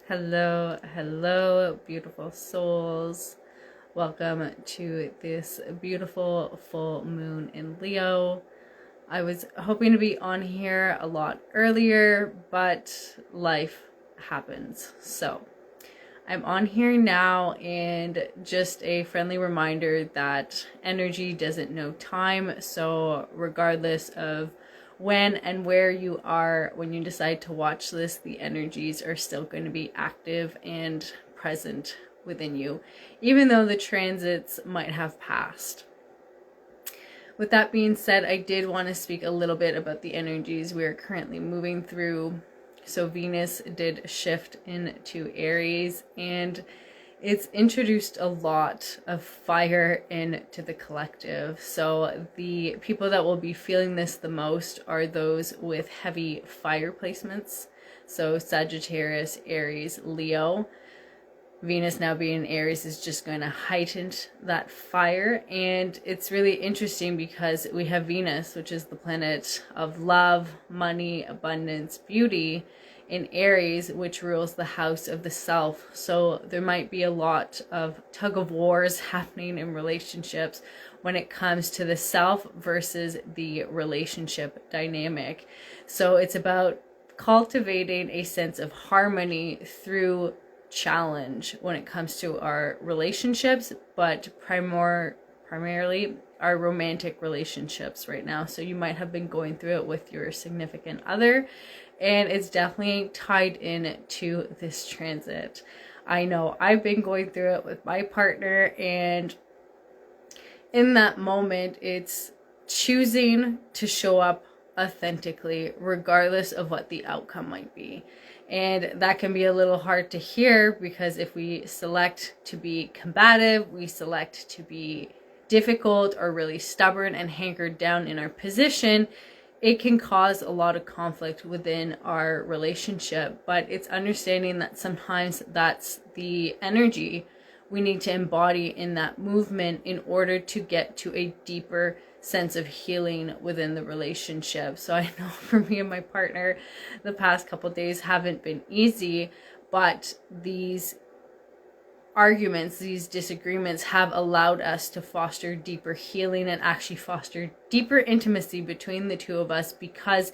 Hello, hello, beautiful souls. Welcome to this beautiful full moon in Leo. I was hoping to be on here a lot earlier, but life happens. So I'm on here now, and just a friendly reminder that energy doesn't know time. So regardless of when and where you are when you decide to watch this, the energies are still going to be active and present within you, even though the transits might have passed. With that being said, I did want to speak a little bit about the energies we are currently moving through. So Venus did shift into Aries, and it's introduced a lot of fire into the collective. So the people that will be feeling this the most are those with heavy fire placements. So Sagittarius, Aries, Leo. Venus now being in Aries is just going to heighten that fire. And it's really interesting because we have Venus, which is the planet of love, money, abundance, beauty, in Aries, which rules the house of the self. So there might be a lot of tug of wars happening in relationships when it comes to the self versus the relationship dynamic. So it's about cultivating a sense of harmony through challenge when it comes to our relationships, but primarily our romantic relationships right now. So you might have been going through it with your significant other, and it's definitely tied in to this transit. I know I've been going through it with my partner, and in that moment, it's choosing to show up authentically, regardless of what the outcome might be. And that can be a little hard to hear, because if we select to be combative, we select to be difficult or really stubborn and hankered down in our position, it can cause a lot of conflict within our relationship. But it's understanding that sometimes that's the energy we need to embody in that movement in order to get to a deeper sense of healing within the relationship. So I know for me and my partner, the past couple days haven't been easy, but these arguments, these disagreements have allowed us to foster deeper healing and actually foster deeper intimacy between the two of us, because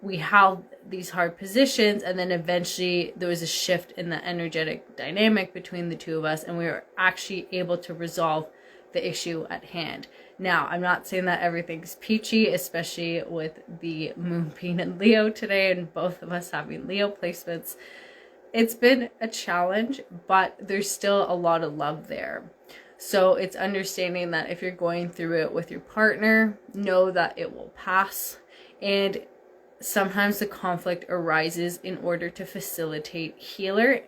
we held these hard positions, and then eventually there was a shift in the energetic dynamic between the two of us, and we were actually able to resolve the issue at hand. Now, I'm not saying that everything's peachy, especially with the moon being in Leo today and both of us having Leo placements. It's been a challenge, but there's still a lot of love there. So it's understanding that if you're going through it with your partner, know that it will pass. And sometimes the conflict arises in order to facilitate healing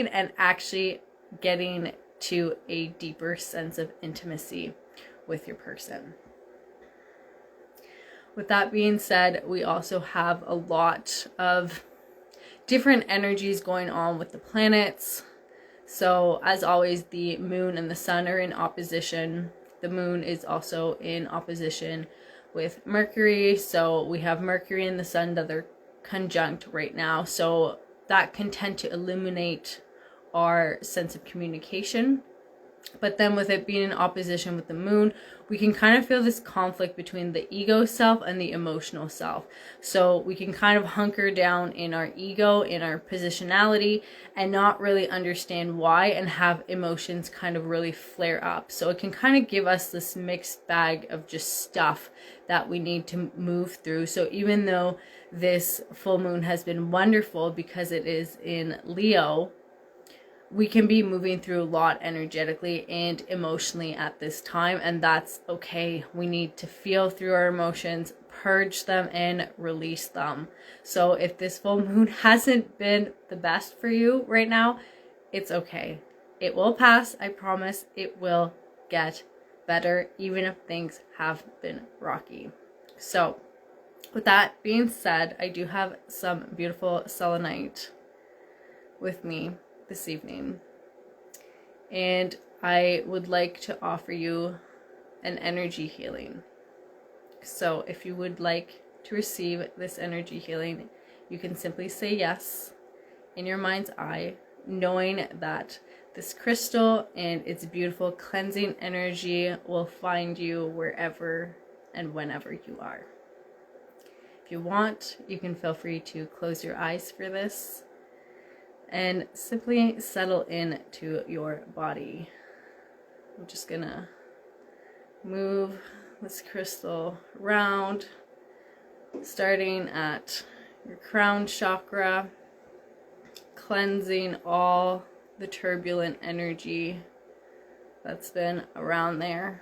and actually getting to a deeper sense of intimacy with your person. With that being said, we also have a lot of different energies going on with the planets. So as always, the moon and the sun are in opposition. The moon is also in opposition with Mercury. So we have Mercury and the sun that are conjunct right now. So that can tend to illuminate our sense of communication. But then with it being in opposition with the moon, we can kind of feel this conflict between the ego self and the emotional self. So we can kind of hunker down in our ego, in our positionality, and not really understand why, and have emotions kind of really flare up. So it can kind of give us this mixed bag of just stuff that we need to move through. So even though this full moon has been wonderful because it is in Leo, we can be moving through a lot energetically and emotionally at this time, and that's okay. We need to feel through our emotions, purge them, and release them. So if this full moon hasn't been the best for you right now, it's okay. It will pass. I promise it will get better, even if things have been rocky. So with that being said, I do have some beautiful selenite with me this evening, and I would like to offer you an energy healing. So if you would like to receive this energy healing, you can simply say yes, in your mind's eye, knowing that this crystal and its beautiful cleansing energy will find you wherever and whenever you are. If you want, you can feel free to close your eyes for this and simply settle into your body. I'm just gonna move this crystal around, starting at your crown chakra, cleansing all the turbulent energy that's been around there.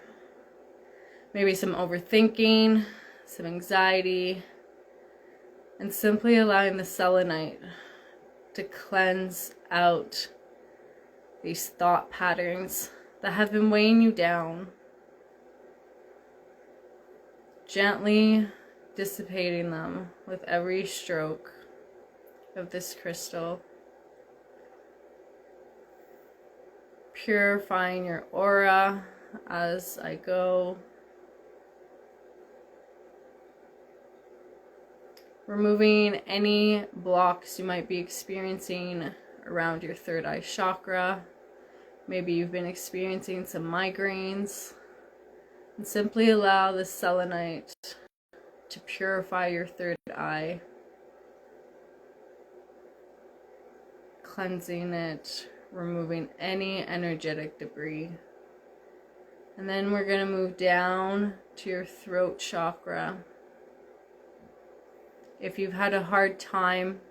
Maybe some overthinking, some anxiety, and simply allowing the selenite to cleanse out these thought patterns that have been weighing you down, gently dissipating them with every stroke of this crystal, purifying your aura as I go, removing any blocks you might be experiencing around your third eye chakra. Maybe you've been experiencing some migraines, and simply allow the selenite to purify your third eye, cleansing it, removing any energetic debris. And then we're going to move down to your throat chakra. If you've had a hard time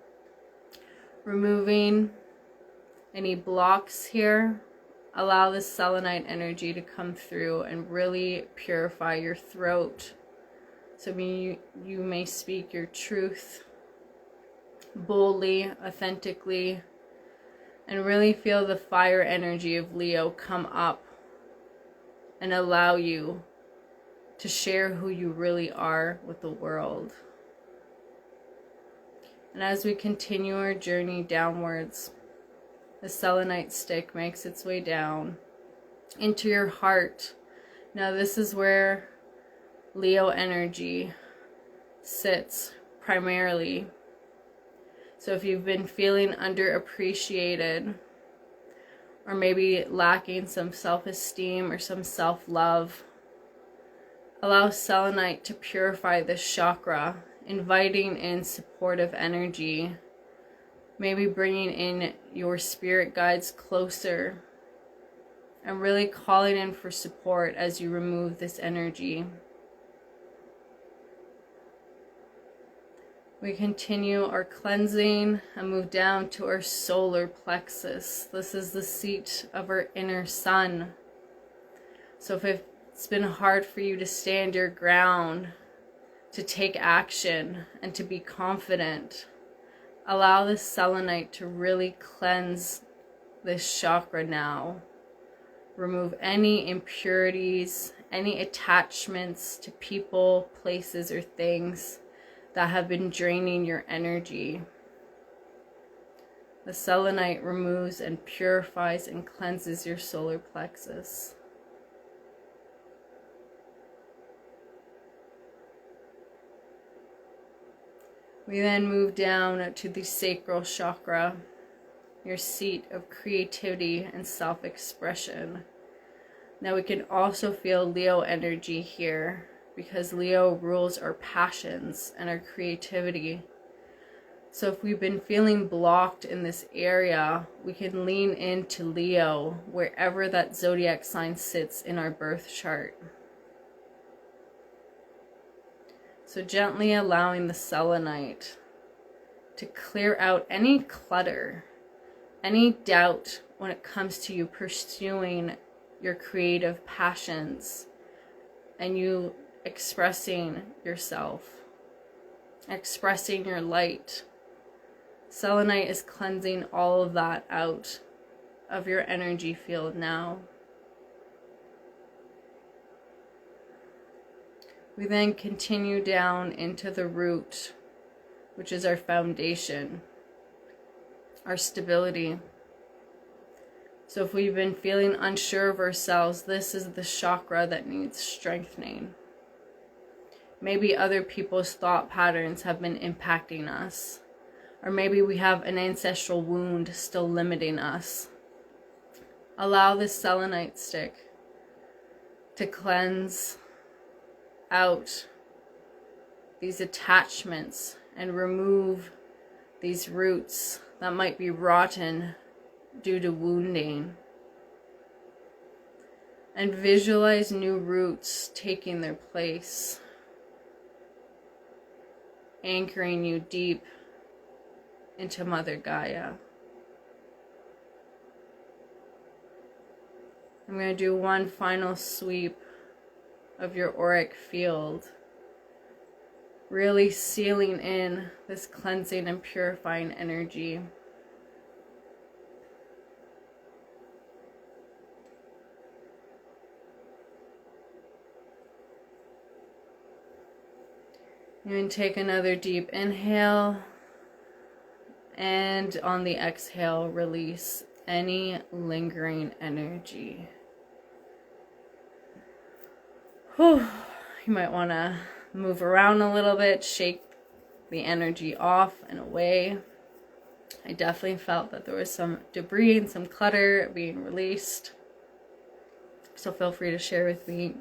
removing any blocks here, allow the selenite energy to come through and really purify your throat. So you may speak your truth boldly, authentically, and really feel the fire energy of Leo come up and allow you to share who you really are with the world. And as we continue our journey downwards, the selenite stick makes its way down into your heart. Now this is where Leo energy sits primarily. So if you've been feeling underappreciated, or maybe lacking some self-esteem or some self-love, allow selenite to purify this chakra, inviting in supportive energy, maybe bringing in your spirit guides closer, and really calling in for support as you remove this energy. We continue our cleansing and move down to our solar plexus. This is the seat of our inner sun. So if it's been hard for you to stand your ground, to take action, and to be confident, allow the selenite to really cleanse this chakra now. Remove any impurities, any attachments to people, places, or things that have been draining your energy. The selenite removes and purifies and cleanses your solar plexus. We then move down to the sacral chakra, your seat of creativity and self-expression. Now we can also feel Leo energy here, because Leo rules our passions and our creativity. So if we've been feeling blocked in this area, we can lean into Leo wherever that zodiac sign sits in our birth chart. So gently allowing the selenite to clear out any clutter, any doubt when it comes to you pursuing your creative passions and you expressing yourself, expressing your light. Selenite is cleansing all of that out of your energy field now. We then continue down into the root, which is our foundation, our stability. So if we've been feeling unsure of ourselves, this is the chakra that needs strengthening. Maybe other people's thought patterns have been impacting us. Or maybe we have an ancestral wound still limiting us. Allow this selenite stick to cleanse out these attachments and remove these roots that might be rotten due to wounding. And visualize new roots taking their place, anchoring you deep into Mother Gaia. I'm going to do one final sweep of your auric field, really sealing in this cleansing and purifying energy. And take another deep inhale, and on the exhale, release any lingering energy. Whew. You might want to move around a little bit, shake the energy off and away. I definitely felt that there was some debris and some clutter being released. So feel free to share with me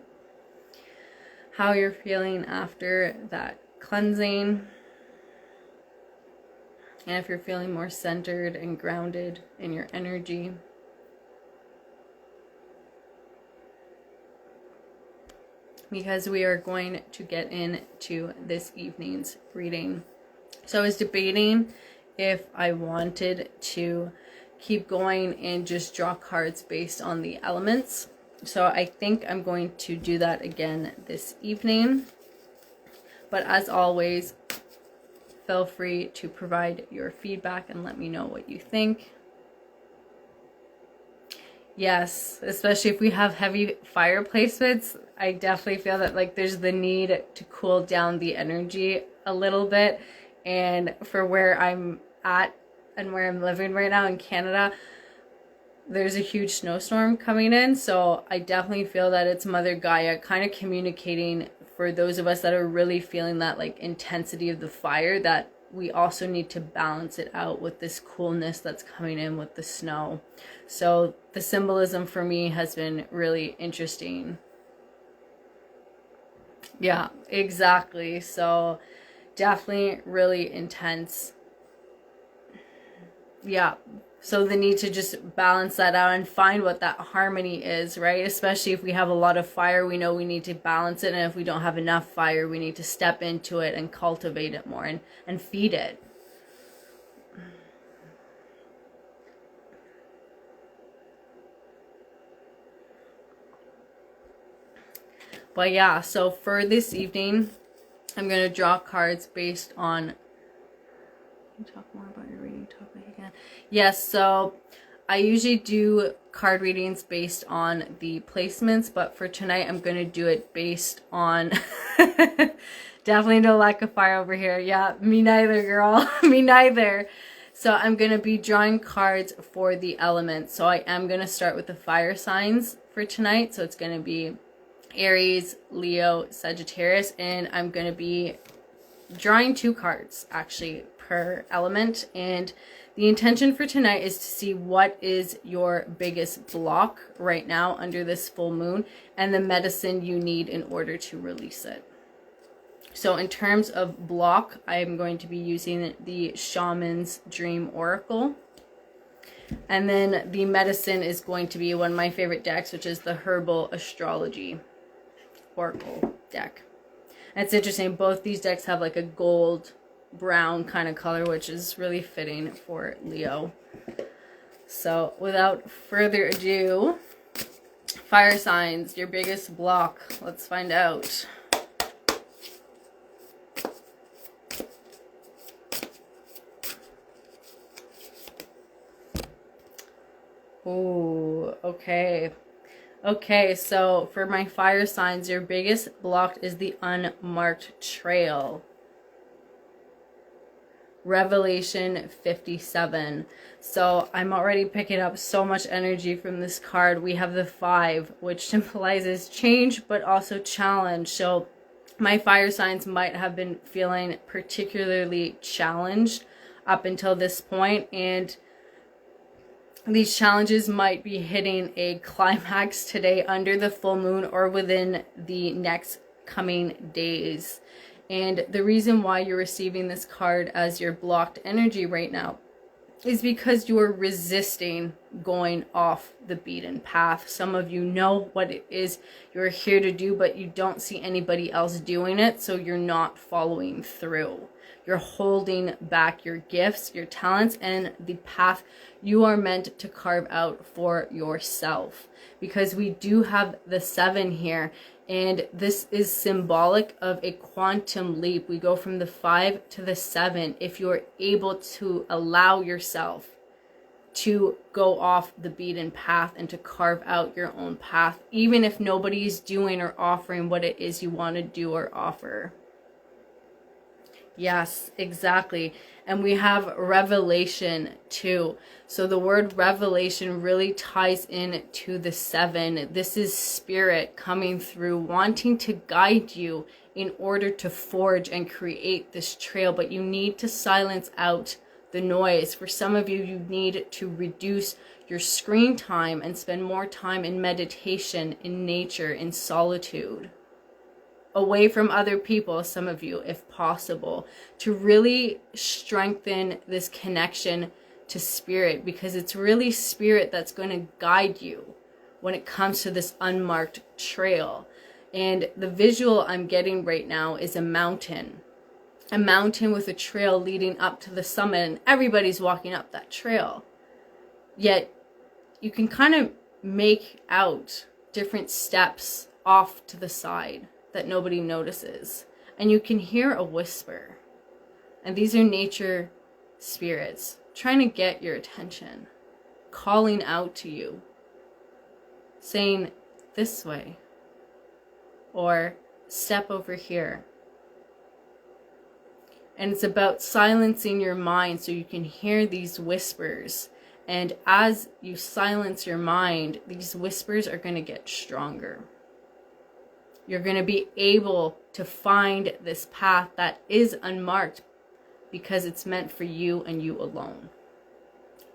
how you're feeling after that cleansing, and if you're feeling more centered and grounded in your energy. Because we are going to get into this evening's reading. So I was debating if I wanted to keep going and just draw cards based on the elements. So I think I'm going to do that again this evening. But as always, feel free to provide your feedback and let me know what you think. Yes, especially if we have heavy fire placements, I definitely feel that like there's the need to cool down the energy a little bit. And for where I'm at and where I'm living right now in Canada, there's a huge snowstorm coming in. So I definitely feel that it's Mother Gaia kind of communicating for those of us that are really feeling that like intensity of the fire, that we also need to balance it out with this coolness that's coming in with the snow. So the symbolism for me has been really interesting. Yeah, exactly. So definitely really intense. Yeah. So the need to just balance that out and find what that harmony is, right? Especially if we have a lot of fire, we know we need to balance it. And if we don't have enough fire, we need to step into it and cultivate it more and feed it. But yeah, so for this evening, I'm going to draw cards based on... Can you talk more about your reading topic again? Yes, so I usually do card readings based on the placements, but for tonight I'm going to do it based on... Definitely no lack of fire over here. Yeah, me neither, girl. Me neither. So I'm going to be drawing cards for the elements. So I am going to start with the fire signs for tonight. So it's going to be Aries, Leo, Sagittarius, and I'm going to be drawing 2 cards actually per element. And the intention for tonight is to see what is your biggest block right now under this full moon and the medicine you need in order to release it. So in terms of block, I'm going to be using the Shaman's Dream Oracle. And then the medicine is going to be one of my favorite decks, which is the Herbal Astrology Oracle deck. And it's interesting, both these decks have like a gold brown kind of color, which is really fitting for Leo. So without further ado, fire signs, your biggest block. Let's find out. Oh, okay. Okay, so for my fire signs, your biggest block is the unmarked trail. Revelation 57. So I'm already picking up so much energy from this card. We have the 5, which symbolizes change, but also challenge. So my fire signs might have been feeling particularly challenged up until this point, and these challenges might be hitting a climax today under the full moon or within the next coming days. And the reason why you're receiving this card as your blocked energy right now is because you're resisting going off the beaten path. Some of you know what it is you're here to do, but you don't see anybody else doing it, so you're not following through. You're holding back your gifts, your talents, and the path you are meant to carve out for yourself. Because we do have the 7 here, and this is symbolic of a quantum leap. We go from the 5 to the 7 if you're able to allow yourself to go off the beaten path and to carve out your own path, even if nobody's doing or offering what it is you want to do or offer. Yes, exactly. And we have revelation too. So the word revelation really ties in to the 7. This is spirit coming through, wanting to guide you in order to forge and create this trail. But you need to silence out the noise. For some of you, you need to reduce your screen time and spend more time in meditation, in nature, in solitude. Away from other people, some of you, if possible, to really strengthen this connection to spirit, because it's really spirit that's going to guide you when it comes to this unmarked trail. And the visual I'm getting right now is a mountain with a trail leading up to the summit, and everybody's walking up that trail. Yet you can kind of make out different steps off to the side that nobody notices, and you can hear a whisper, and these are nature spirits trying to get your attention, calling out to you, saying this way or step over here. And it's about silencing your mind so you can hear these whispers, and as you silence your mind, these whispers are going to get stronger. You're going to be able to find this path that is unmarked because it's meant for you and you alone.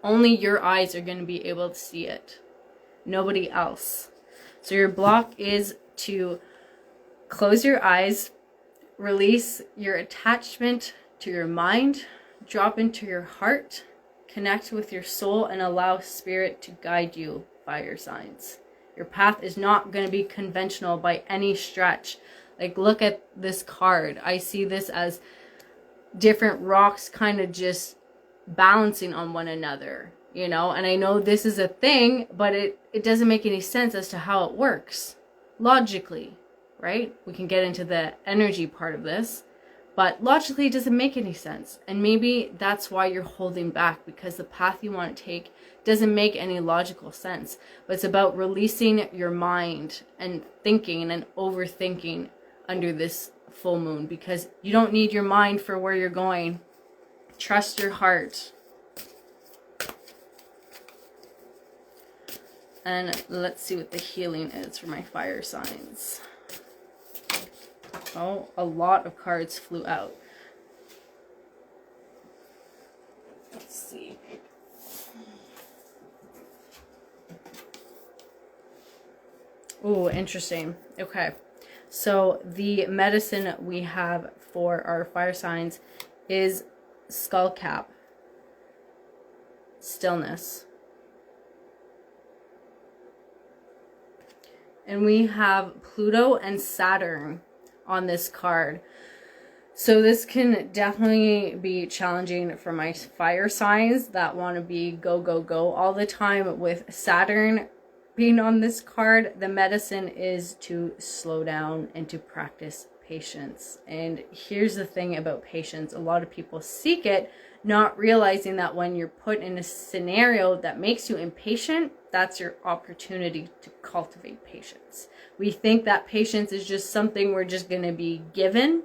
Only your eyes are going to be able to see it. Nobody else. So your block is to close your eyes, release your attachment to your mind, drop into your heart, connect with your soul, and allow spirit to guide you by your signs. Your path is not going to be conventional by any stretch. Like, look at this card. I see this as different rocks kind of just balancing on one another, you know? And I know this is a thing, but it doesn't make any sense as to how it works logically, right? We can get into the energy part of this, but logically it doesn't make any sense. And maybe that's why you're holding back, because the path you want to take doesn't make any logical sense. But it's about releasing your mind and thinking and overthinking under this full moon, because you don't need your mind for where you're going. Trust your heart. And let's see what the healing is for my fire signs. Oh, a lot of cards flew out. Let's see. Oh, interesting. Okay. So the medicine we have for our fire signs is skull cap, stillness. And we have Pluto and Saturn on this card. So this can definitely be challenging for my fire signs that want to be go, go, go all the time. With Saturn being on this card, the medicine is to slow down and to practice patience. And here's the thing about patience. A lot of people seek it, not realizing that when you're put in a scenario that makes you impatient, that's your opportunity to cultivate patience. We think that patience is just something we're just going to be given,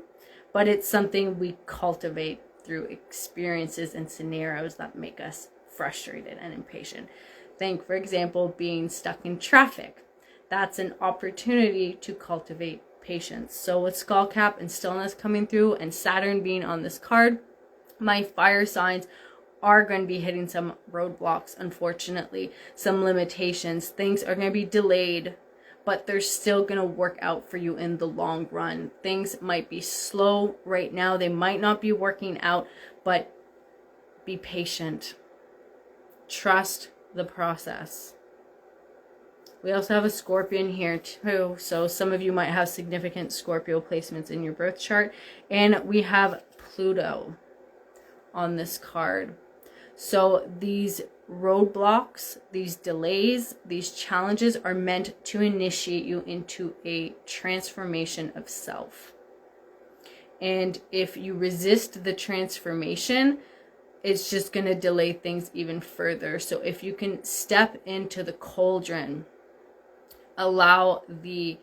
but it's something we cultivate through experiences and scenarios that make us frustrated and impatient. Think, for example, being stuck in traffic. That's an opportunity to cultivate patience. So with skull cap and stillness coming through and Saturn being on this card, my fire signs are going to be hitting some roadblocks, unfortunately, some limitations. Things are going to be delayed, but they're still going to work out for you in the long run. Things might be slow right now. They might not be working out, but be patient. Trust the process. We also have a Scorpion here too, so some of you might have significant Scorpio placements in your birth chart. And we have Pluto on this card. So these roadblocks, these delays, these challenges are meant to initiate you into a transformation of self. And if you resist the transformation, it's just going to delay things even further. So if you can step into the cauldron, allow the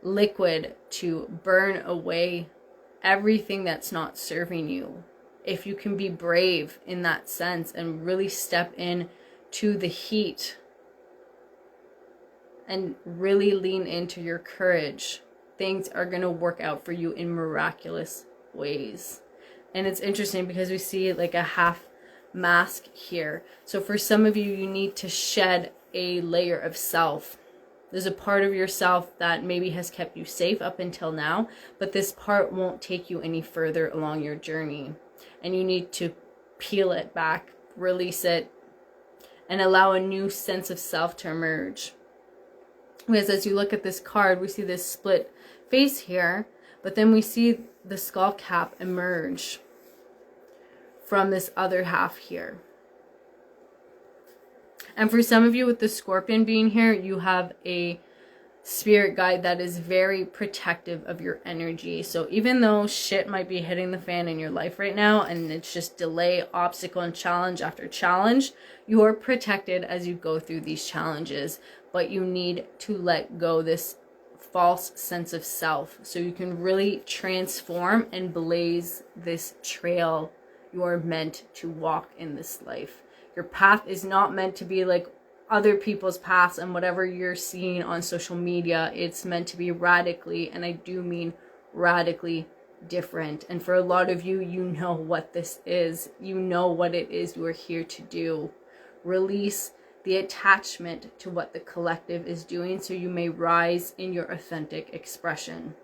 liquid to burn away everything that's not serving you. If you can be brave in that sense and really step in to the heat and really lean into your courage, things are going to work out for you in miraculous ways. And it's interesting because we see like a half mask here. So for some of you, you need to shed a layer of self. There's a part of yourself that maybe has kept you safe up until now, but this part won't take you any further along your journey. And you need to peel it back, release it, and allow a new sense of self to emerge. Because as you look at this card, we see this split face here, but then we see the skull cap emerge from this other half here. And for some of you with the Scorpion being here, you have a spirit guide that is very protective of your energy. So even though shit might be hitting the fan in your life right now and it's just delay, obstacle, and challenge after challenge, you are protected as you go through these challenges. But you need to let go this false sense of self so you can really transform and blaze this trail you are meant to walk in this life. Your path is not meant to be like other people's paths and whatever you're seeing on social media. It's meant to be radically, and I do mean radically, different. And for a lot of you, you know what this is. You know what it is you are here to do. Release the attachment to what the collective is doing so you may rise in your authentic expression.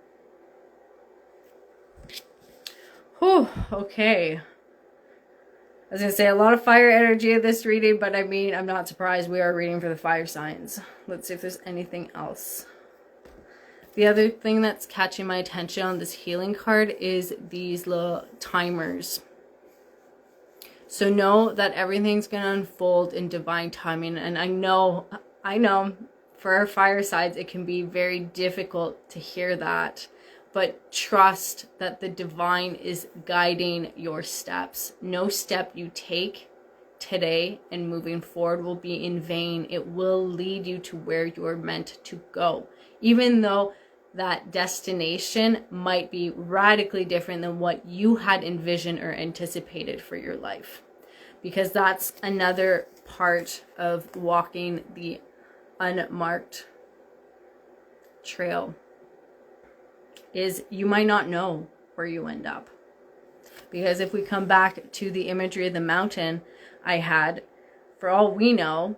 Whew, okay. I was going to say a lot of fire energy in this reading, but I mean, I'm not surprised. We are reading for the fire signs. Let's see if there's anything else. The other thing that's catching my attention on this healing card is these little timers. So know that everything's going to unfold in divine timing. And I know for our fire signs, it can be very difficult to hear that. But trust that the divine is guiding your steps. No step you take today and moving forward will be in vain. It will lead you to where you are meant to go. Even though that destination might be radically different than what you had envisioned or anticipated for your life. Because that's another part of walking the unmarked trail. Is you might not know where you end up. Because if we come back to the imagery of the mountain I had, for all we know,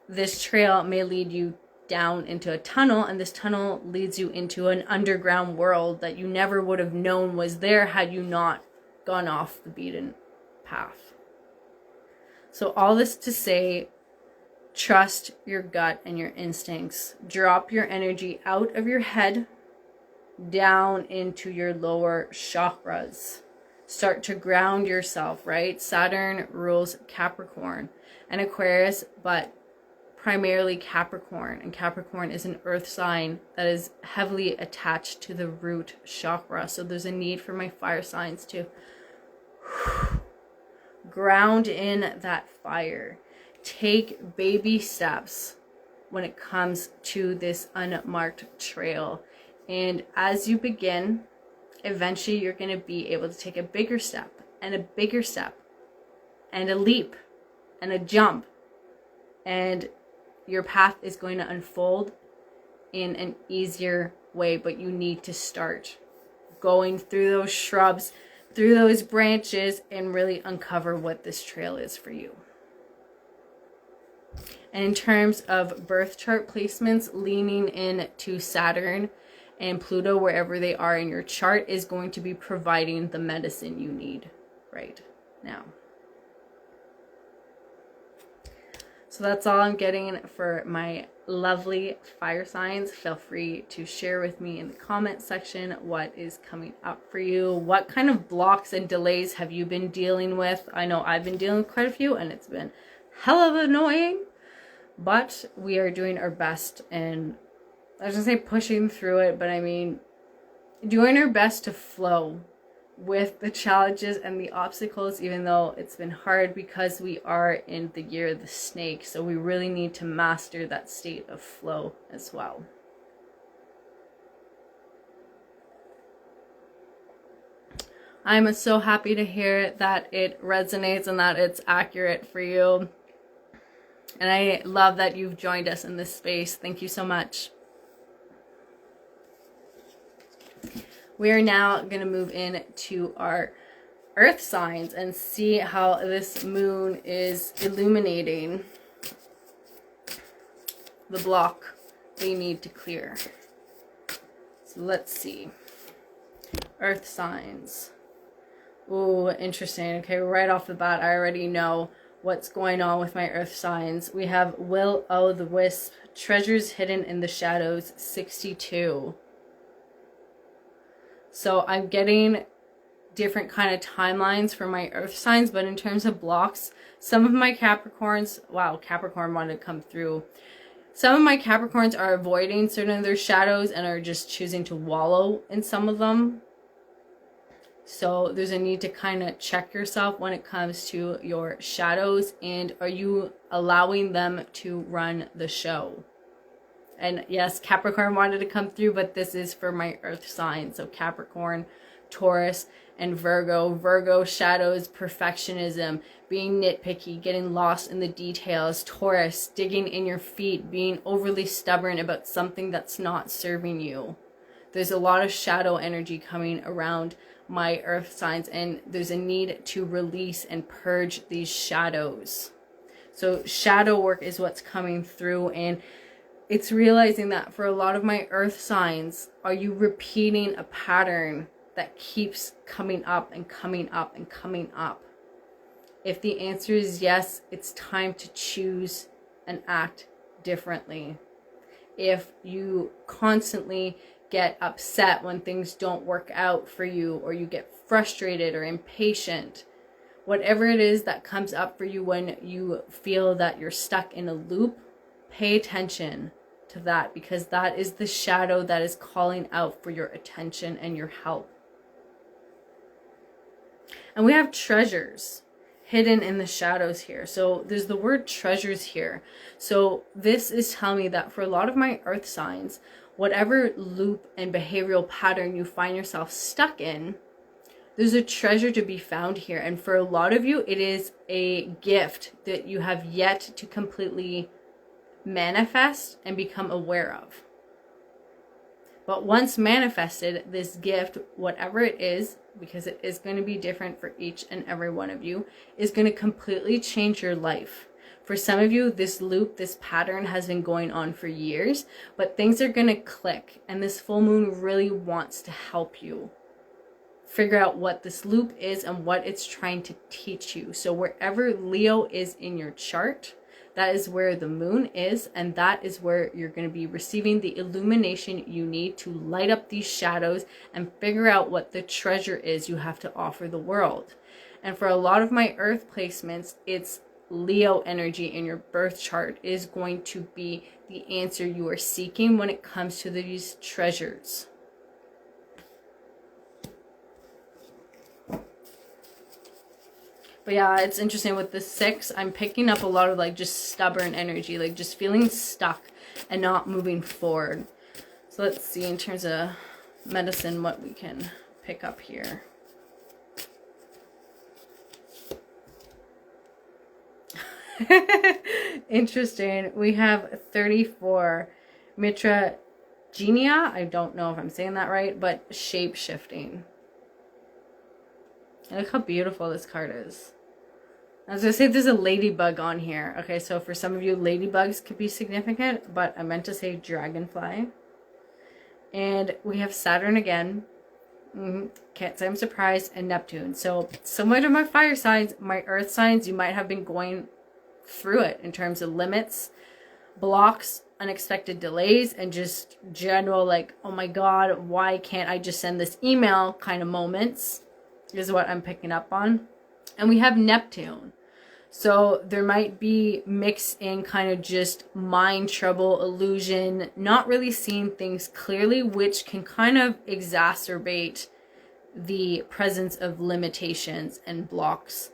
this trail may lead you down into a tunnel, and this tunnel leads you into an underground world that you never would have known was there had you not gone off the beaten path. So all this to say, trust your gut and your instincts. Drop your energy out of your head down into your lower chakras. Start to ground yourself, right? Saturn rules Capricorn and Aquarius, but primarily Capricorn. And Capricorn is an earth sign that is heavily attached to the root chakra. So there's a need for my fire signs to ground in that fire. Take baby steps when it comes to this unmarked trail. And as you begin, eventually you're going to be able to take a bigger step and a bigger step and a leap and a jump. And your path is going to unfold in an easier way, but you need to start going through those shrubs, through those branches and really uncover what this trail is for you. And in terms of birth chart placements, leaning into Saturn and Pluto, wherever they are in your chart, is going to be providing the medicine you need right now. So that's all I'm getting for my lovely fire signs. Feel free to share with me in the comment section what is coming up for you. What kind of blocks and delays have you been dealing with? I know I've been dealing with quite a few, and it's been hell of annoying. But we are doing our best, and I was going to say pushing through it, but I mean doing our best to flow with the challenges and the obstacles, even though it's been hard, because we are in the year of the snake. So we really need to master that state of flow as well. I'm so happy to hear that it resonates and that it's accurate for you. And I love that you've joined us in this space. Thank you so much. We are now going to move into our earth signs and see how this moon is illuminating the block they need to clear. So let's see. Earth signs. Ooh, interesting. Okay, right off the bat, I already know what's going on with my earth signs. We have Will-o'-the-Wisp, treasures hidden in the shadows, 62. So I'm getting different kind of timelines for my earth signs, but in terms of blocks, some of my Capricorns, wow, Capricorn wanted to come through. Some of my Capricorns are avoiding certain of their shadows and are just choosing to wallow in some of them. So there's a need to kind of check yourself when it comes to your shadows, and are you allowing them to run the show? And yes, Capricorn wanted to come through, but this is for my earth signs. So Capricorn, Taurus, and Virgo. Virgo shadows perfectionism, being nitpicky, getting lost in the details. Taurus, digging in your feet, being overly stubborn about something that's not serving you. There's a lot of shadow energy coming around my earth signs, and there's a need to release and purge these shadows. So shadow work is what's coming through, and it's realizing that for a lot of my earth signs, are you repeating a pattern that keeps coming up and coming up and coming up? If the answer is yes, it's time to choose and act differently. If you constantly get upset when things don't work out for you, or you get frustrated or impatient, whatever it is that comes up for you when you feel that you're stuck in a loop, pay attention to that, because that is the shadow that is calling out for your attention and your help. And we have treasures hidden in the shadows here. So there's the word treasures here. So this is telling me that for a lot of my earth signs, whatever loop and behavioral pattern you find yourself stuck in, there's a treasure to be found here. And for a lot of you, it is a gift that you have yet to completely manifest and become aware of. But once manifested, this gift, whatever it is, because it is going to be different for each and every one of you, is going to completely change your life. For some of you, this loop, this pattern has been going on for years, but things are going to click, and this full moon really wants to help you figure out what this loop is and what it's trying to teach you. So wherever Leo is in your chart, that is where the moon is, and that is where you're going to be receiving the illumination you need to light up these shadows and figure out what the treasure is you have to offer the world. And for a lot of my earth placements, it's Leo energy in your birth chart is going to be the answer you are seeking when it comes to these treasures. But yeah, it's interesting with the 6, I'm picking up a lot of like just stubborn energy, like just feeling stuck and not moving forward. So let's see in terms of medicine what we can pick up here. Interesting. We have 34 Mitra Genia. I don't know if I'm saying that right, but shape shifting. And look how beautiful this card is. I was going to say there's a ladybug on here. Okay, so for some of you, ladybugs could be significant, but I meant to say dragonfly. And we have Saturn again. Can't say I'm surprised. And Neptune. So similar to my fire signs, my earth signs, you might have been going through it in terms of limits, blocks, unexpected delays, and just general like, oh my God, why can't I just send this email kind of moments is what I'm picking up on. And we have Neptune. So there might be mixed in kind of just mind trouble, illusion, not really seeing things clearly, which can kind of exacerbate the presence of limitations and blocks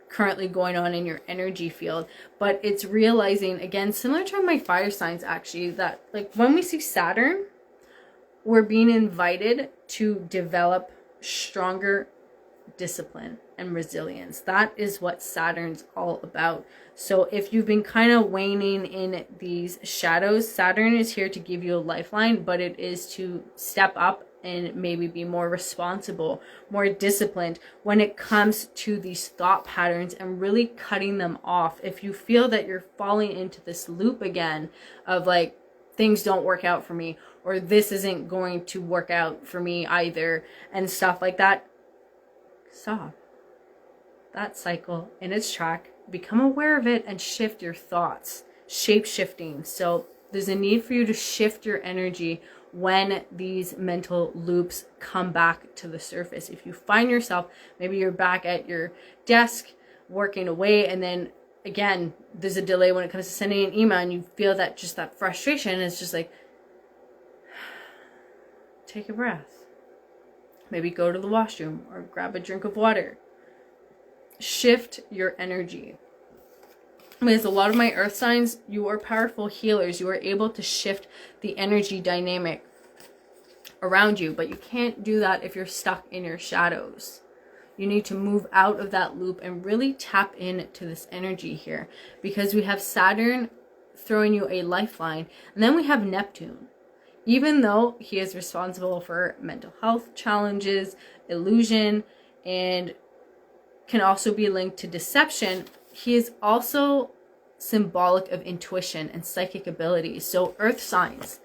currently going on in your energy field. But it's realizing, again, similar to my fire signs actually, that like when we see Saturn, we're being invited to develop stronger discipline and resilience. That is what Saturn's all about. So if you've been kind of waning in these shadows, Saturn is here to give you a lifeline, but it is to step up and maybe be more responsible, more disciplined when it comes to these thought patterns and really cutting them off. If you feel that you're falling into this loop again of like, things don't work out for me, or this isn't going to work out for me either, and stuff like that, stop that cycle in its track, become aware of it, and shift your thoughts. Shape shifting. So there's a need for you to shift your energy when these mental loops come back to the surface. If you find yourself, maybe you're back at your desk working away, and then again, there's a delay when it comes to sending an email, and you feel that just that frustration, it's just like, take a breath. Maybe go to the washroom or grab a drink of water. Shift your energy. Because a lot of my earth signs, you are powerful healers. You are able to shift the energy dynamic around you, but you can't do that if you're stuck in your shadows. You need to move out of that loop and really tap into this energy here, because we have Saturn throwing you a lifeline, and then we have Neptune. Even though he is responsible for mental health challenges, illusion, and can also be linked to deception, he is also symbolic of intuition and psychic abilities. So earth signs,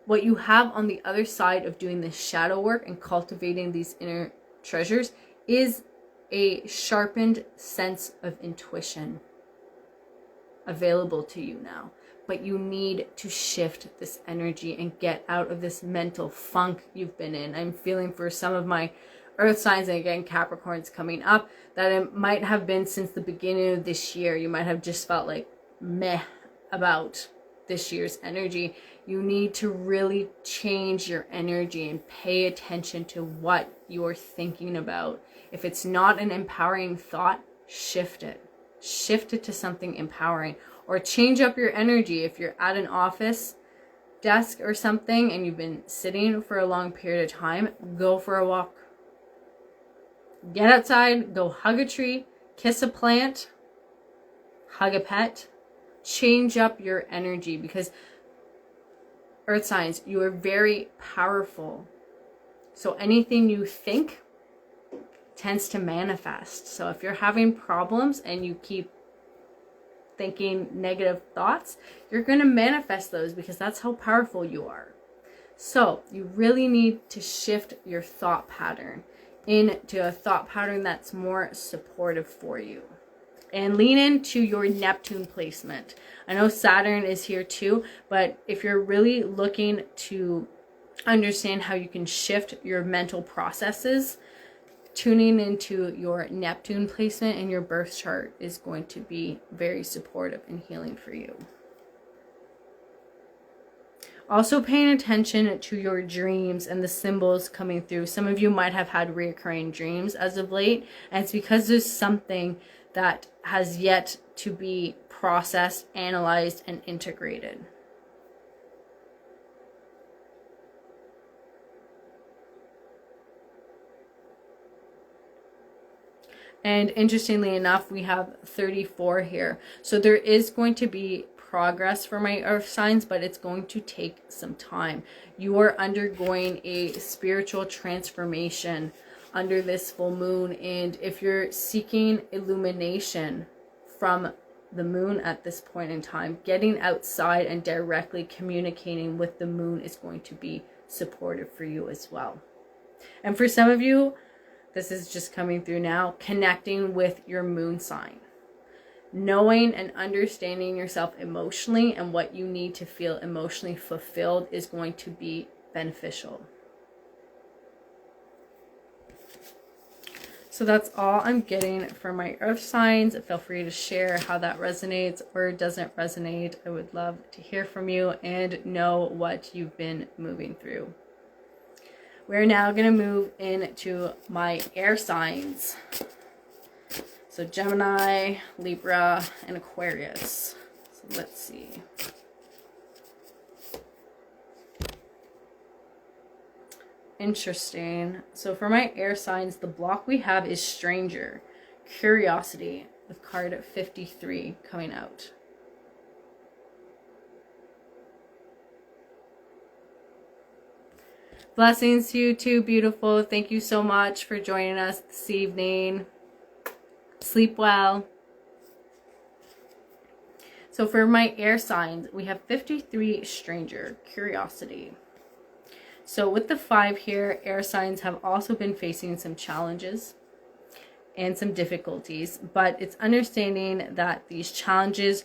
what you have on the other side of doing this shadow work and cultivating these inner treasures is a sharpened sense of intuition available to you now. But you need to shift this energy and get out of this mental funk you've been in. I'm feeling for some of my earth signs, and again, Capricorn's coming up, that it might have been since the beginning of this year. You might have just felt like meh about this year's energy. You need to really change your energy and pay attention to what you're thinking about. If it's not an empowering thought, shift it. Shift it to something empowering, or change up your energy. If you're at an office desk or something and you've been sitting for a long period of time, go for a walk. Get outside, go hug a tree, kiss a plant, hug a pet. Change up your energy, because earth signs, you are very powerful. So anything you think tends to manifest. So if you're having problems and you keep thinking negative thoughts, you're going to manifest those, because that's how powerful you are. So you really need to shift your thought pattern into a thought pattern that's more supportive for you, and lean into your Neptune placement. I know Saturn is here too, but if you're really looking to understand how you can shift your mental processes, tuning into your Neptune placement in your birth chart is going to be very supportive and healing for you. Also paying attention to your dreams and the symbols coming through. Some of you might have had reoccurring dreams as of late, and it's because there's something that has yet to be processed, analyzed, and integrated. And interestingly enough, we have 34 here. So there is going to be progress for my earth signs, but it's going to take some time. You are undergoing a spiritual transformation under this full moon. And if you're seeking illumination from the moon at this point in time, getting outside and directly communicating with the moon is going to be supportive for you as well. And for some of you, this is just coming through now, connecting with your moon sign. Knowing and understanding yourself emotionally and what you need to feel emotionally fulfilled is going to be beneficial. So that's all I'm getting for my earth signs. Feel free to share how that resonates or doesn't resonate. I would love to hear from you and know what you've been moving through. We're now going to move into my air signs. So Gemini, Libra, and Aquarius. So let's see. Interesting. So for my air signs, the block we have is Stranger, Curiosity, with card 53 coming out. Blessings to you too, beautiful. Thank you so much for joining us this evening. Sleep well. So for my air signs, we have 53, Stranger, Curiosity. So with the 5 here, air signs have also been facing some challenges and some difficulties, but it's understanding that these challenges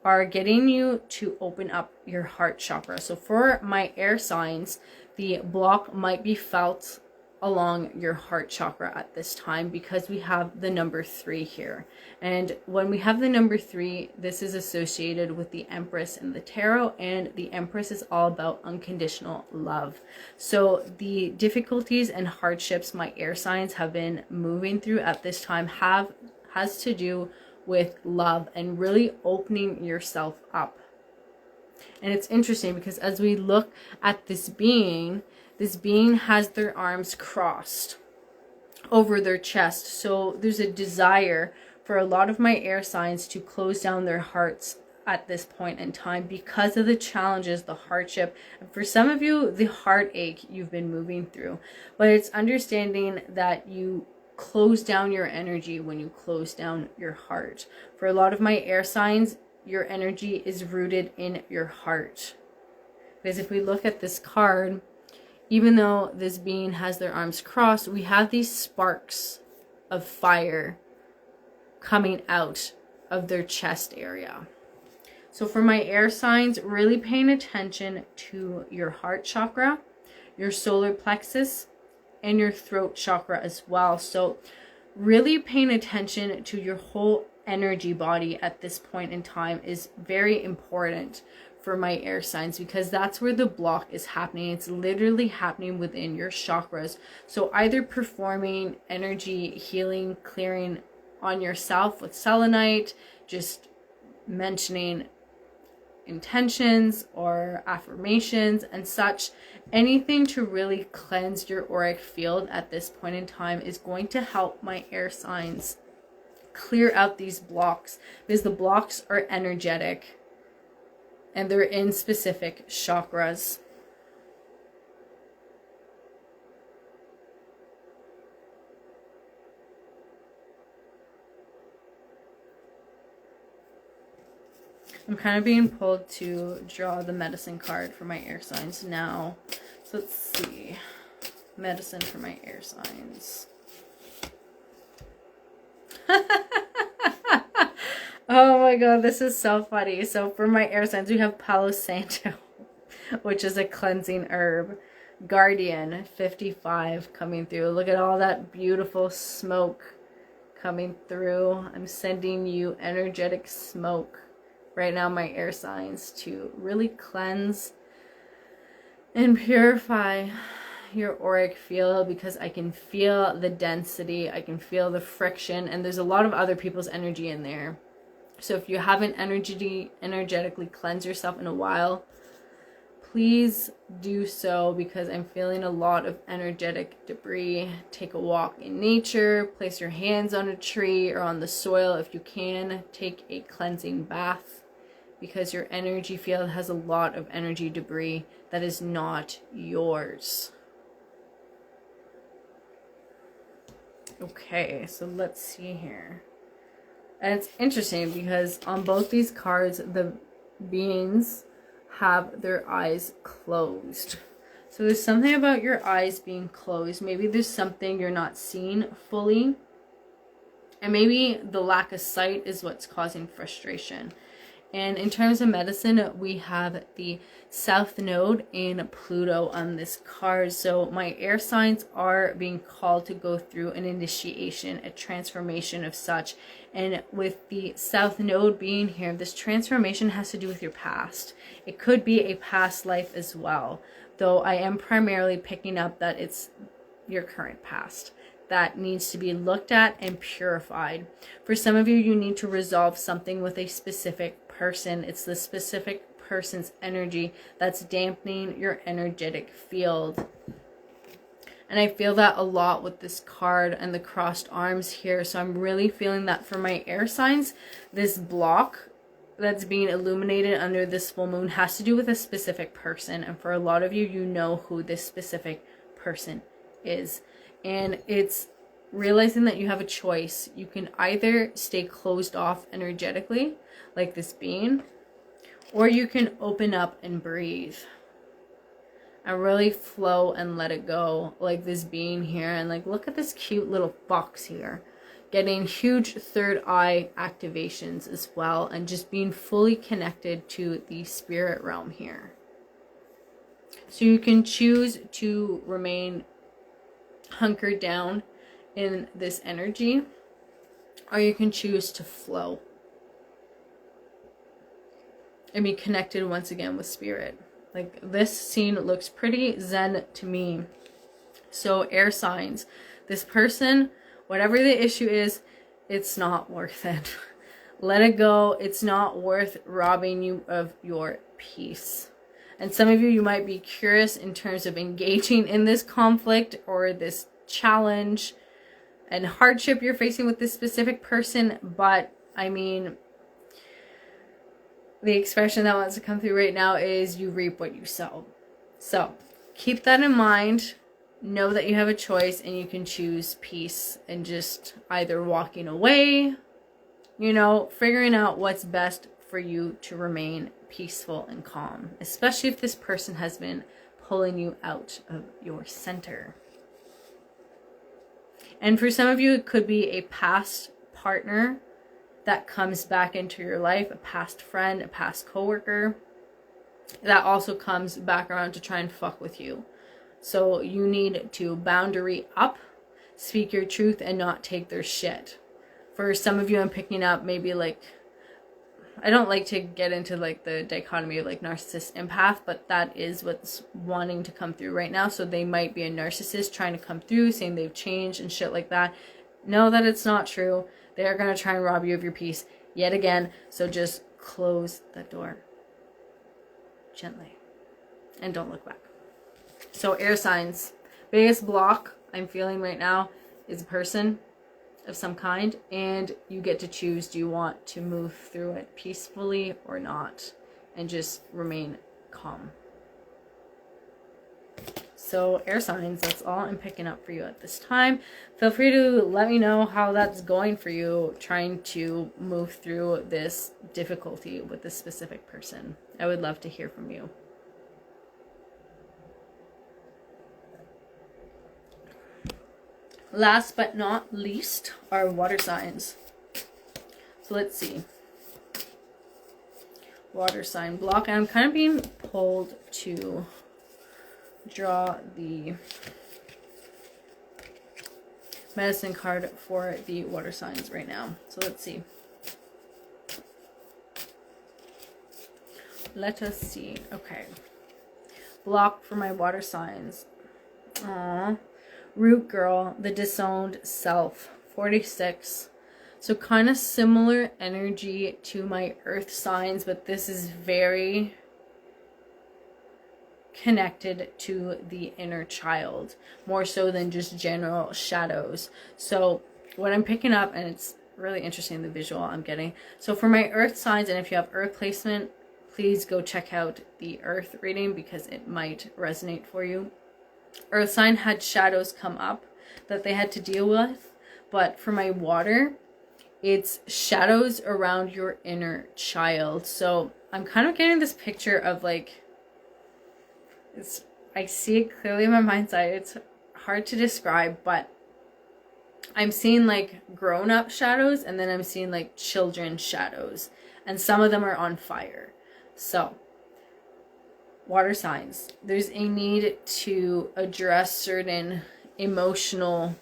are getting you to open up your heart chakra. So for my air signs, the block might be felt along your heart chakra at this time because we have the number 3 here. And when we have the number 3, this is associated with the Empress in the tarot, and the Empress is all about unconditional love. So the difficulties and hardships my air signs have been moving through at this time has to do with love and really opening yourself up. And it's interesting because as we look at this being has their arms crossed over their chest. So there's a desire for a lot of my air signs to close down their hearts at this point in time because of the challenges, the hardship, and for some of you, the heartache you've been moving through. But it's understanding that you close down your energy when you close down your heart. For a lot of my air signs, your energy is rooted in your heart. Because if we look at this card, even though this being has their arms crossed, we have these sparks of fire coming out of their chest area. So for my air signs, really paying attention to your heart chakra, your solar plexus, and your throat chakra as well. So really paying attention to your whole energy body at this point in time is very important for my air signs, because that's where the block is happening. It's literally happening within your chakras. So either performing energy healing, clearing on yourself with selenite, just mentioning intentions or affirmations and such, anything to really cleanse your auric field at this point in time is going to help my air signs clear out these blocks, because the blocks are energetic and they're in specific chakras. I'm kind of being pulled to draw the medicine card for my air signs now. So let's see. Medicine for my air signs. Oh my god, this is so funny. So for my air signs, we have Palo Santo, which is a cleansing herb. Guardian, 55 coming through. Look at all that beautiful smoke coming through. I'm sending you energetic smoke right now, my air signs, to really cleanse and purify your auric field, because I can feel the density, I can feel the friction, and there's a lot of other people's energy in there. So if you haven't energetically cleansed yourself in a while, please do so, because I'm feeling a lot of energetic debris. Take a walk in nature, place your hands on a tree or on the soil if you can. Take a cleansing bath, because your energy field has a lot of energy debris that is not yours. Okay, so let's see here. And it's interesting because on both these cards, the beings have their eyes closed. So there's something about your eyes being closed. Maybe there's something you're not seeing fully. And maybe the lack of sight is what's causing frustration. And in terms of medicine, we have the South Node and Pluto on this card. So my air signs are being called to go through an initiation, a transformation of such. And with the South Node being here, this transformation has to do with your past. It could be a past life as well, though I am primarily picking up that it's your current past that needs to be looked at and purified. For some of you, you need to resolve something with a specific person. It's the specific person's energy that's dampening your energetic field. And I feel that a lot with this card and the crossed arms here. So I'm really feeling that for my air signs, this block that's being illuminated under this full moon has to do with a specific person. And for a lot of you, you know who this specific person is. And it's realizing that you have a choice. You can either stay closed off energetically, like this being, or you can open up and breathe and really flow and let it go, like this being here. And like, look at this cute little fox here, getting huge third eye activations as well, and just being fully connected to the spirit realm here. So you can choose to remain hunkered down in this energy, or you can choose to flow and be connected once again with spirit. Like, this scene looks pretty zen to me. So air signs, this person, whatever the issue is, it's not worth it. Let it go. It's not worth robbing you of your peace. And some of you, you might be curious in terms of engaging in this conflict or this challenge and hardship you're facing with this specific person. But I mean, the expression that wants to come through right now is you reap what you sow. So keep that in mind. Know that you have a choice and you can choose peace and just either walking away, you know, figuring out what's best for you to remain peaceful and calm, especially if this person has been pulling you out of your center. And for some of you, it could be a past partner that comes back into your life, a past friend, a past coworker that also comes back around to try and fuck with you. So you need to boundary up, speak your truth, and not take their shit. For some of you, I'm picking up maybe like, I don't like to get into like the dichotomy of like narcissist empath, but that is what's wanting to come through right now. So they might be a narcissist trying to come through saying they've changed and shit like that. Know that it's not true. They are going to try and rob you of your peace yet again. So just close the door gently and don't look back. So air signs, biggest block I'm feeling right now is a person of some kind, and you get to choose, do you want to move through it peacefully or not, and just remain calm. So air signs, that's all I'm picking up for you at this time. Feel free to let me know how that's going for you, trying to move through this difficulty with this specific person. I would love to hear from you. Last but not least are water signs. So let's see. Water sign block. And I'm kind of being pulled to draw the medicine card for the water signs right now. So let's see. Let us see. Okay. Block for my water signs. Aww. Root girl, the disowned self, 46. So kind of similar energy to my earth signs, but this is very connected to the inner child, more so than just general shadows. So what I'm picking up, and it's really interesting, the visual I'm getting. So for my earth signs, and if you have earth placement, please go check out the earth reading because it might resonate for you. Earth sign had shadows come up that they had to deal with, but for my water, it's shadows around your inner child. So I'm kind of getting this picture of like, I see it clearly in my mind's eye. It's hard to describe, but I'm seeing like grown-up shadows, and then I'm seeing like children shadows, and some of them are on fire. So water signs, there's a need to address certain emotional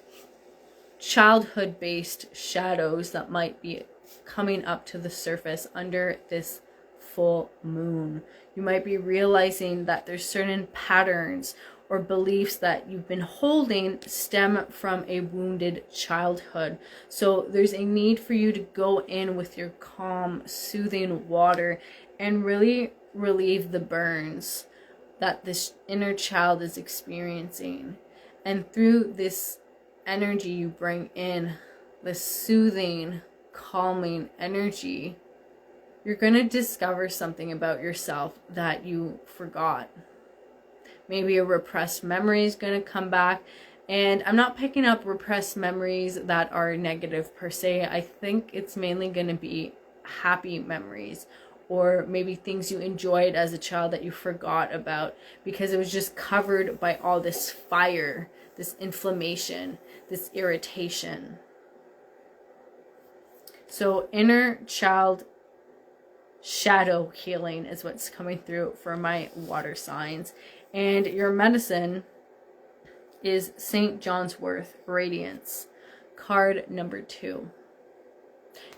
childhood based shadows that might be coming up to the surface under this full moon. You might be realizing that there's certain patterns or beliefs that you've been holding stem from a wounded childhood. So there's a need for you to go in with your calm, soothing water and really relieve the burns that this inner child is experiencing. And through this energy you bring in, this soothing, calming energy, you're going to discover something about yourself that you forgot. Maybe a repressed memory is going to come back. And I'm not picking up repressed memories that are negative per se. I think it's mainly going to be happy memories, or maybe things you enjoyed as a child that you forgot about because it was just covered by all this fire, this inflammation, this irritation. So inner child shadow healing is what's coming through for my water signs. And your medicine is St. John's Wort Radiance, card number 2.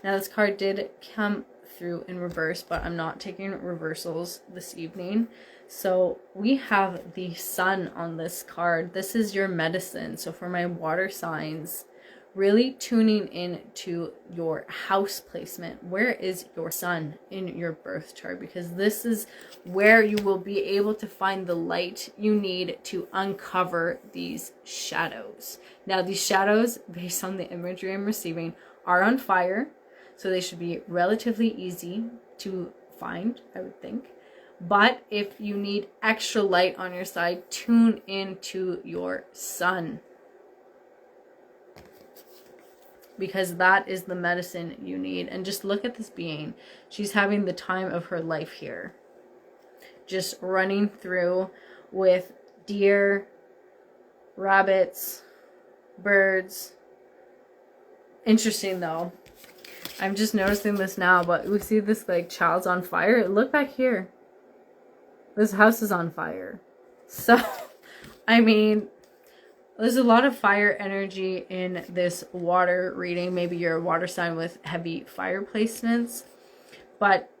Now this card did come through in reverse, but I'm not taking reversals this evening. So we have the sun on this card. This is your medicine. So for my water signs, really tuning into your house placement. Where is your sun in your birth chart? Because this is where you will be able to find the light you need to uncover these shadows. Now these shadows, based on the imagery I'm receiving, are on fire. So they should be relatively easy to find, I would think. But if you need extra light on your side, tune into your sun, because that is the medicine you need. And just look at this being. She's having the time of her life here. Just running through with deer, rabbits, birds. Interesting though. I'm just noticing this now, but we see this like child's on fire. Look back here. This house is on fire. So, I mean, there's a lot of fire energy in this water reading. Maybe you're a water sign with heavy fire placements. But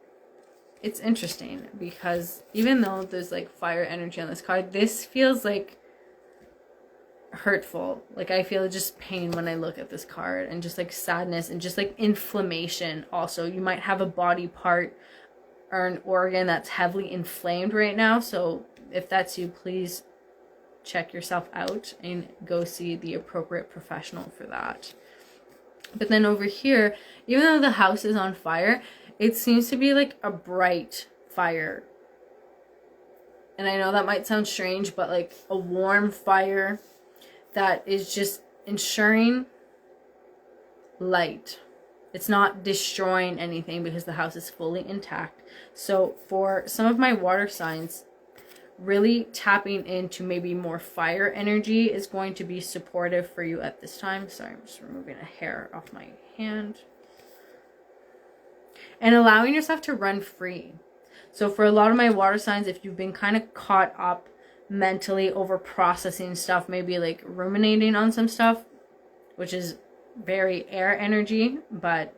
it's interesting because even though there's like fire energy on this card, this feels like hurtful. Like I feel just pain when I look at this card, and just like sadness and just like inflammation. Also, you might have a body part or an organ that's heavily inflamed right now. So if that's you, please check yourself out and go see the appropriate professional for that. But then over here, even though the house is on fire, it seems to be like a bright fire. And I know that might sound strange, but like a warm fire that is just ensuring light. It's not destroying anything because the house is fully intact. So for some of my water signs, really tapping into maybe more fire energy is going to be supportive for you at this time. Sorry, I'm just removing a hair off my hand. And allowing yourself to run free. So for a lot of my water signs, if you've been kind of caught up mentally over processing stuff, maybe like ruminating on some stuff, which is very air energy, but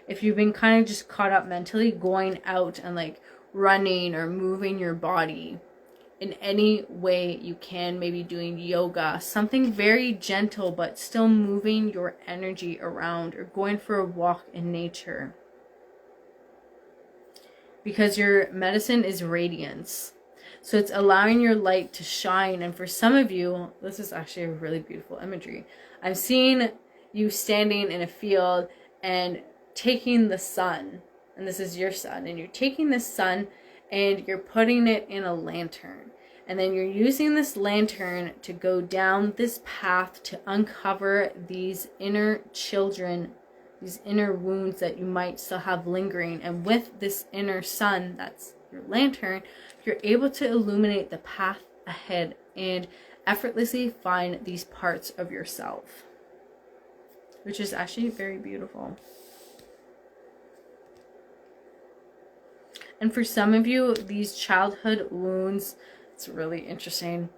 if you've been kind of just caught up mentally, going out and like running or moving your body in any way you can, maybe doing yoga, something very gentle but still moving your energy around, or going for a walk in nature, because your medicine is radiance. So it's allowing your light to shine. And for some of you, this is actually a really beautiful imagery. I'm seeing you standing in a field and taking the sun, and this is your sun, and you're taking the sun and you're putting it in a lantern. And then you're using this lantern to go down this path to uncover these inner children, these inner wounds that you might still have lingering. And with this inner sun, that's your lantern, you're able to illuminate the path ahead and effortlessly find these parts of yourself, which is actually very beautiful. And for some of you, these childhood wounds, it's really interesting.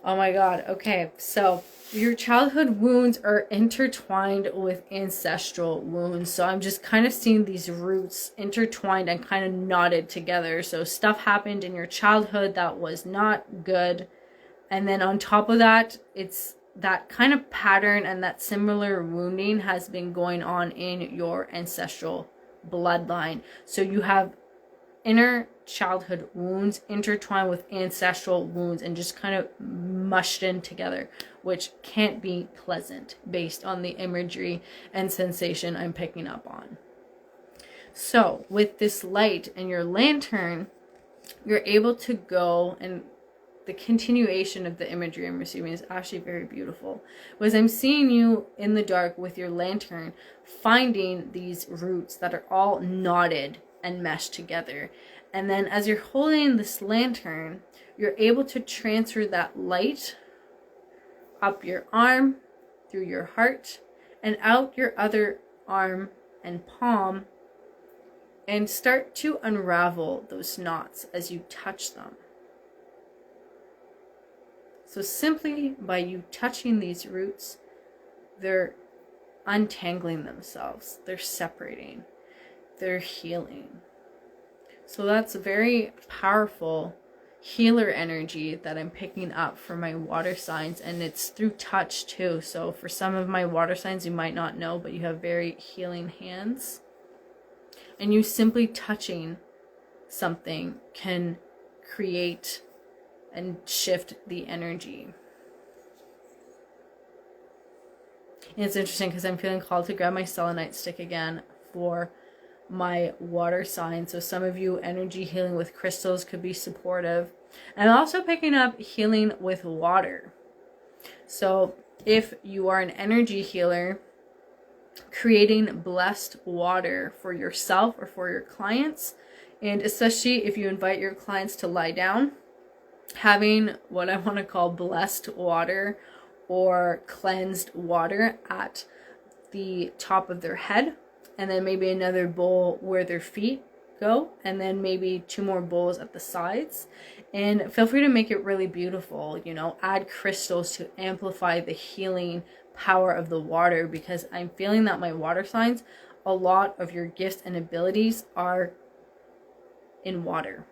Oh my God. Okay. So your childhood wounds are intertwined with ancestral wounds. So I'm just kind of seeing these roots intertwined and kind of knotted together. So stuff happened in your childhood that was not good. And then on top of that, it's that kind of pattern and that similar wounding has been going on in your ancestral bloodline. So you have inner childhood wounds intertwined with ancestral wounds and just kind of mushed in together, which can't be pleasant based on the imagery and sensation I'm picking up on. So with this light and your lantern, you're able to go, and the continuation of the imagery I'm receiving is actually very beautiful. Was I'm seeing you in the dark with your lantern, finding these roots that are all knotted and meshed together. And then as you're holding this lantern, you're able to transfer that light up your arm, through your heart, and out your other arm and palm, and start to unravel those knots as you touch them. So simply by you touching these roots, they're untangling themselves, they're separating, they're healing. So that's very powerful healer energy that I'm picking up for my water signs, and it's through touch too. So for some of my water signs, you might not know, but you have very healing hands, and you simply touching something can create and shift the energy. And it's interesting because I'm feeling called to grab my selenite stick again for my water sign. So some of you, energy healing with crystals could be supportive. And I'm also picking up healing with water. So if you are an energy healer, creating blessed water for yourself or for your clients, and especially if you invite your clients to lie down, having what I want to call blessed water or cleansed water at the top of their head, and then maybe another bowl where their feet go, and then maybe 2 more bowls at the sides. And feel free to make it really beautiful, you know, add crystals to amplify the healing power of the water, because I'm feeling that my water signs, a lot of your gifts and abilities are in water.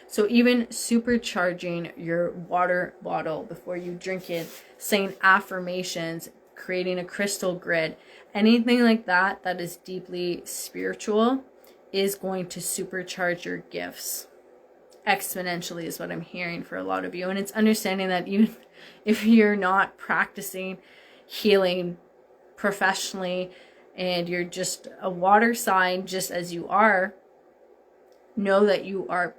So even supercharging your water bottle before you drink it, saying affirmations, creating a crystal grid, anything like that that is deeply spiritual is going to supercharge your gifts exponentially, is what I'm hearing for a lot of you. And it's understanding that even if you're not practicing healing professionally and you're just a water sign, just as you are, know that you are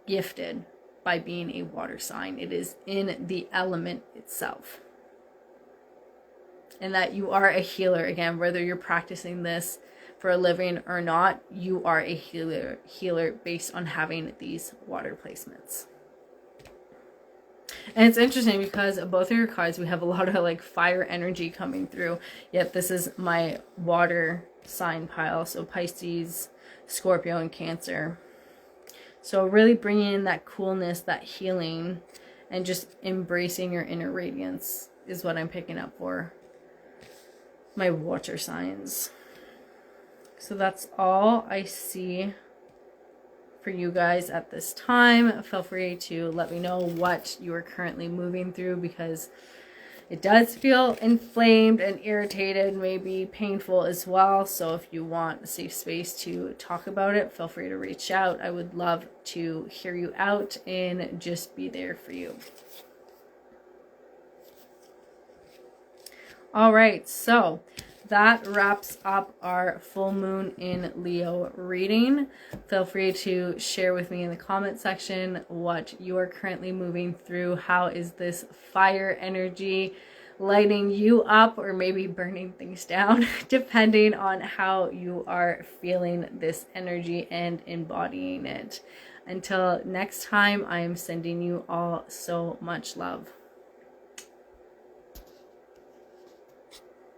gifted by being a water sign. It is in the element itself. And that you are a healer. Again, whether you're practicing this for a living or not, you are a healer based on having these water placements. And it's interesting because both of your cards, we have a lot of like fire energy coming through, yet this is my water sign pile. So Pisces, Scorpio, and Cancer. So really bringing in that coolness, that healing, and just embracing your inner radiance is what I'm picking up for my water signs. So that's all I see for you guys at this time. Feel free to let me know what you are currently moving through, because it does feel inflamed and irritated, maybe painful as well. So if you want a safe space to talk about it, feel free to reach out. I would love to hear you out and just be there for you. All right, so that wraps up our full moon in Leo reading. Feel free to share with me in the comment section what you are currently moving through. How is this fire energy lighting you up, or maybe burning things down, depending on how you are feeling this energy and embodying it. Until next time, I am sending you all so much love.